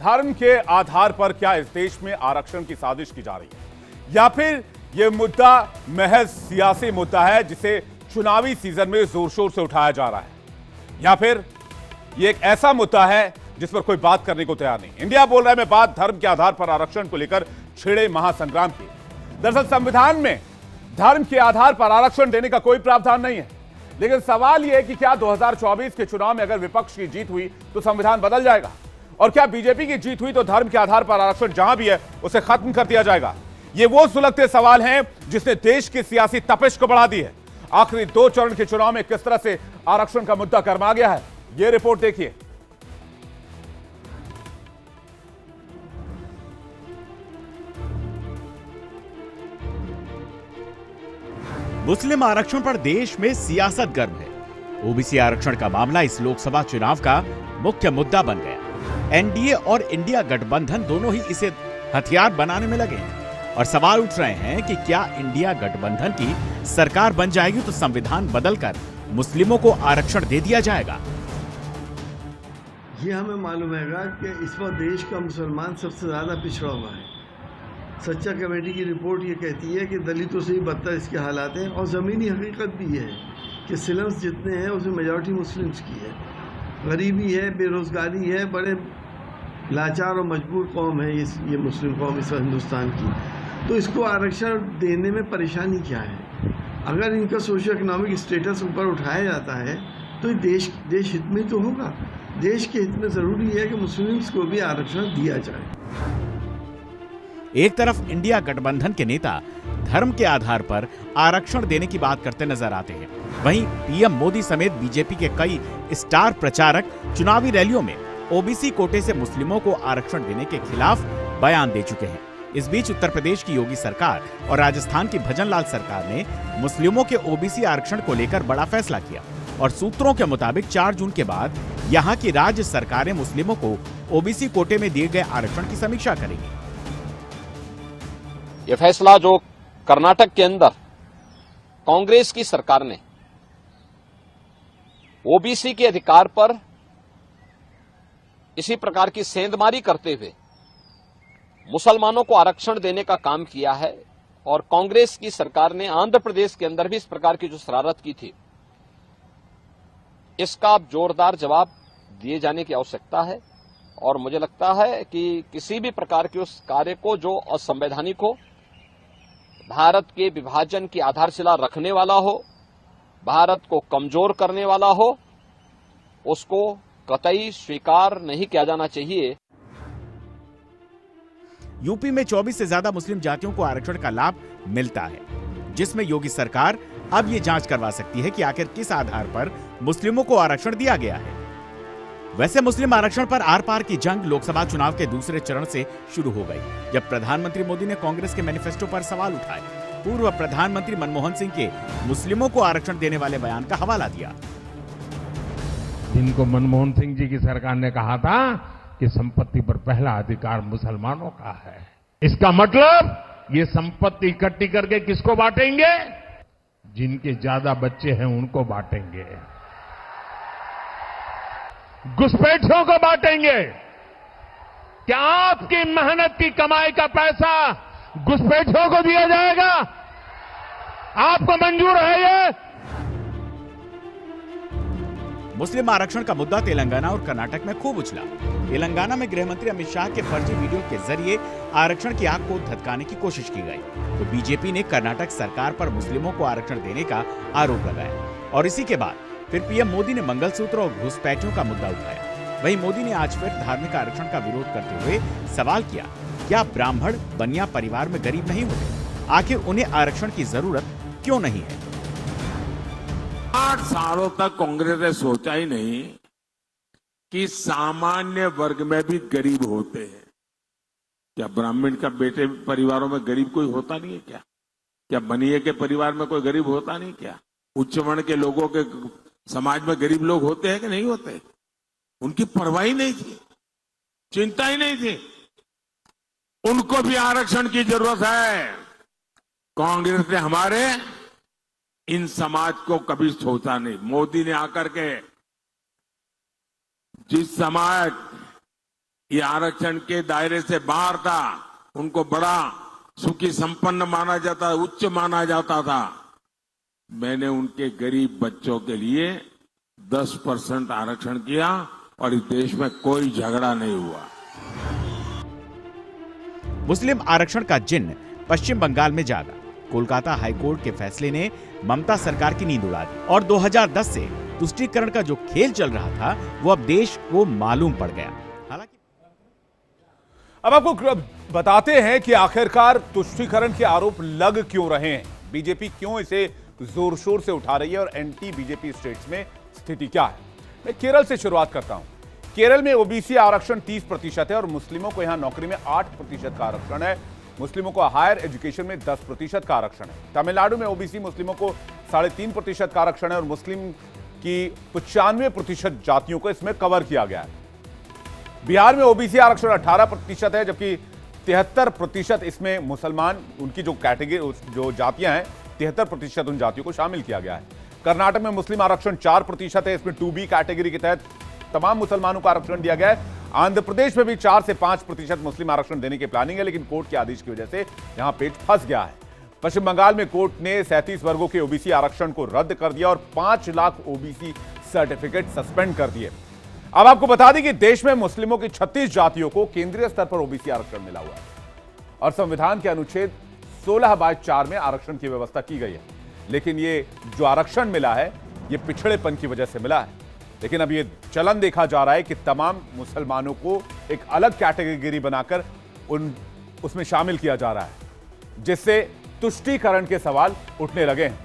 धर्म के आधार पर क्या इस देश में आरक्षण की साजिश की जा रही है, या फिर यह मुद्दा महज सियासी मुद्दा है जिसे चुनावी सीजन में जोर शोर से उठाया जा रहा है, या फिर यह एक ऐसा मुद्दा है जिस पर कोई बात करने को तैयार नहीं। इंडिया बोल रहा है मैं बात धर्म के आधार पर आरक्षण को लेकर छिड़े महासंग्राम की। दरअसल संविधान में धर्म के आधार पर आरक्षण देने का कोई प्रावधान नहीं है, लेकिन सवाल यह है कि क्या 2024 के चुनाव में अगर विपक्ष की जीत हुई तो संविधान बदल जाएगा, और क्या बीजेपी की जीत हुई तो धर्म के आधार पर आरक्षण जहां भी है उसे खत्म कर दिया जाएगा। ये वो सुलगते सवाल हैं जिसने देश की सियासी तपिश को बढ़ा दी है। आखिरी 2 चरण के चुनाव में किस तरह से आरक्षण का मुद्दा गरमा गया है, यह रिपोर्ट देखिए। मुस्लिम आरक्षण पर देश में सियासत गर्म है। ओबीसी आरक्षण का मामला इस लोकसभा चुनाव का मुख्य मुद्दा बन गया। एनडीए और इंडिया गठबंधन दोनों ही इसे हथियार बनाने में लगे हैं और सवाल उठ रहे हैं कि क्या इंडिया गठबंधन की सरकार बन जाएगी तो संविधान बदलकर मुस्लिमों को आरक्षण दे दिया जाएगा। ये हमें मालूम है कि इस वक्त देश का मुसलमान सबसे ज्यादा पिछड़ा हुआ है। सच्चा कमेटी की रिपोर्ट ये कहती है कि दलितों से ही बदतर इसके हालात हैं, और ज़मीनी हकीकत भी है कि सिलम्स जितने हैं उसमें मेजॉरिटी मुस्लिम्स की है। गरीबी है, बेरोज़गारी है, बड़े लाचार और मजबूर कौम है ये मुस्लिम कौम इस हिंदुस्तान की। तो इसको आरक्षण देने में परेशानी क्या है? अगर इनका सोशो इकोनॉमिक स्टेटस ऊपर उठाया जाता है तो देश हित में तो होगा। देश के हित में ज़रूरी है कि मुस्लिम्स को भी आरक्षण दिया जाए। एक तरफ इंडिया गठबंधन के नेता धर्म के आधार पर आरक्षण देने की बात करते नजर आते हैं, वहीं पीएम मोदी समेत बीजेपी के कई स्टार प्रचारक चुनावी रैलियों में ओबीसी कोटे से मुस्लिमों को आरक्षण देने के खिलाफ बयान दे चुके हैं। इस बीच उत्तर प्रदेश की योगी सरकार और राजस्थान की भजनलाल सरकार ने मुस्लिमों के ओबीसी आरक्षण को लेकर बड़ा फैसला किया और सूत्रों के मुताबिक 4 जून के बाद यहाँ की राज्य सरकारें मुस्लिमों को ओबीसी कोटे में दिए गए आरक्षण की समीक्षा करेंगी। ये फैसला जो कर्नाटक के अंदर कांग्रेस की सरकार ने ओबीसी के अधिकार पर इसी प्रकार की सेंधमारी करते हुए मुसलमानों को आरक्षण देने का काम किया है, और कांग्रेस की सरकार ने आंध्र प्रदेश के अंदर भी इस प्रकार की जो शरारत की थी, इसका जोरदार जवाब दिए जाने की आवश्यकता है। और मुझे लगता है कि किसी भी प्रकार के उस कार्य को जो असंवैधानिक हो, भारत के विभाजन की आधारशिला रखने वाला हो, भारत को कमजोर करने वाला हो, उसको कतई स्वीकार नहीं किया जाना चाहिए। यूपी में 24 से ज्यादा मुस्लिम जातियों को आरक्षण का लाभ मिलता है, जिसमें योगी सरकार अब ये जांच करवा सकती है कि आखिर किस आधार पर मुस्लिमों को आरक्षण दिया गया है। वैसे मुस्लिम आरक्षण पर आर पार की जंग लोकसभा चुनाव के दूसरे चरण से शुरू हो गई, जब प्रधानमंत्री मोदी ने कांग्रेस के मैनिफेस्टो पर सवाल उठाए। पूर्व प्रधानमंत्री मनमोहन सिंह के मुस्लिमों को आरक्षण देने वाले बयान का हवाला दिया। जिनको मनमोहन सिंह जी की सरकार ने कहा था कि संपत्ति पर पहला अधिकार मुसलमानों का है, इसका मतलब ये संपत्ति इकट्ठी करके किसको बांटेंगे? जिनके ज्यादा बच्चे हैं उनको बांटेंगे, घुसपैठियों को बांटेंगे। क्या आपकी मेहनत की कमाई का पैसा घुसपैठियों को दिया जाएगा? आपको मंजूर है ये? मुस्लिम आरक्षण का मुद्दा तेलंगाना और कर्नाटक में खूब उछला। तेलंगाना में गृह मंत्री अमित शाह के फर्जी वीडियो के जरिए आरक्षण की आग को धधकाने की कोशिश की गई, तो बीजेपी ने कर्नाटक सरकार पर मुस्लिमों को आरक्षण देने का आरोप लगाया, और इसी के बाद फिर पीएम मोदी ने मंगलसूत्र और घुसपैठियों का मुद्दा उठाया। वहीं मोदी ने आज फिर धार्मिक आरक्षण का विरोध करते हुए सवाल किया, क्या ब्राह्मण बनिया परिवार में गरीब नहीं होते? आखिर उन्हें आरक्षण की जरूरत क्यों नहीं है? 8 सालों तक कांग्रेस ने सोचा ही नहीं कि सामान्य वर्ग में भी गरीब होते हैं। क्या ब्राह्मण का बेटे परिवारों में गरीब कोई होता नहीं है क्या? क्या बनिए के परिवार में कोई गरीब होता नहीं क्या? उच्च वर्ण के लोगों के समाज में गरीब लोग होते हैं कि नहीं होते? उनकी परवाह ही नहीं थी, चिंता ही नहीं थी। उनको भी आरक्षण की जरूरत है। कांग्रेस ने हमारे इन समाज को कभी सोचा नहीं। मोदी ने आकर के जिस समाज ये आरक्षण के दायरे से बाहर था, उनको बड़ा सुखी संपन्न माना जाता, उच्च माना जाता था। मैंने उनके गरीब बच्चों के लिए 10% आरक्षण किया और इस देश में कोई झगड़ा नहीं हुआ। मुस्लिम आरक्षण का जिन्न पश्चिम बंगाल में जागा। कोलकाता हाईकोर्ट के फैसले ने ममता सरकार की नींद उड़ा दी और 2010 से तुष्टीकरण का जो खेल चल रहा था वो अब देश को मालूम पड़ गया। हालांकि अब आपको बताते हैं कि आखिरकार तुष्टीकरण के आरोप लग क्यों रहे हैं, बीजेपी क्यों इसे जोर शोर से उठा रही है और एंटी बीजेपी स्टेट्स में स्थिति क्या है। मैं केरल से शुरुआत करता हूं। केरल में ओबीसी आरक्षण 30% है और मुस्लिमों को यहां नौकरी में 8% का आरक्षण है। मुस्लिमों को हायर एजुकेशन में 10% का आरक्षण है। तमिलनाडु में ओबीसी मुस्लिमों को 3.5% का आरक्षण है और मुस्लिम की 95% जातियों को इसमें कवर किया गया है। बिहार में ओबीसी आरक्षण 18% है, जबकि 73% इसमें मुसलमान, उनकी जो कैटेगरी, जो जातियां हैं, 73% उन जातियों को शामिल किया गया है। कर्नाटक में मुस्लिम आरक्षण 4% है, इसमें 2B कैटेगरी के तहत तमाम मुसलमानों को आरक्षण दिया गया है। आंध्र प्रदेश में भी 4 से 5% मुस्लिम आरक्षण देने की प्लानिंग है, लेकिन कोर्ट के आदेश की वजह से यहां पेच फंस गया है। पश्चिम बंगाल में कोर्ट ने 37 वर्गों के ओबीसी आरक्षण को रद्द कर दिया और 5 लाख ओबीसी सर्टिफिकेट सस्पेंड कर दिए। अब आपको बता दें कि देश में मुस्लिमों की 36 जातियों को केंद्रीय स्तर पर ओबीसी आरक्षण मिला हुआ है और संविधान के अनुच्छेद 16/4 में आरक्षण की व्यवस्था की गई है। लेकिन ये जो आरक्षण मिला है, ये पिछड़ेपन की वजह से मिला है। लेकिन अब ये चलन देखा जा रहा है कि तमाम मुसलमानों को एक अलग कैटेगरी बनाकर उसमें शामिल किया जा रहा है, जिससे तुष्टीकरण के सवाल उठने लगे हैं।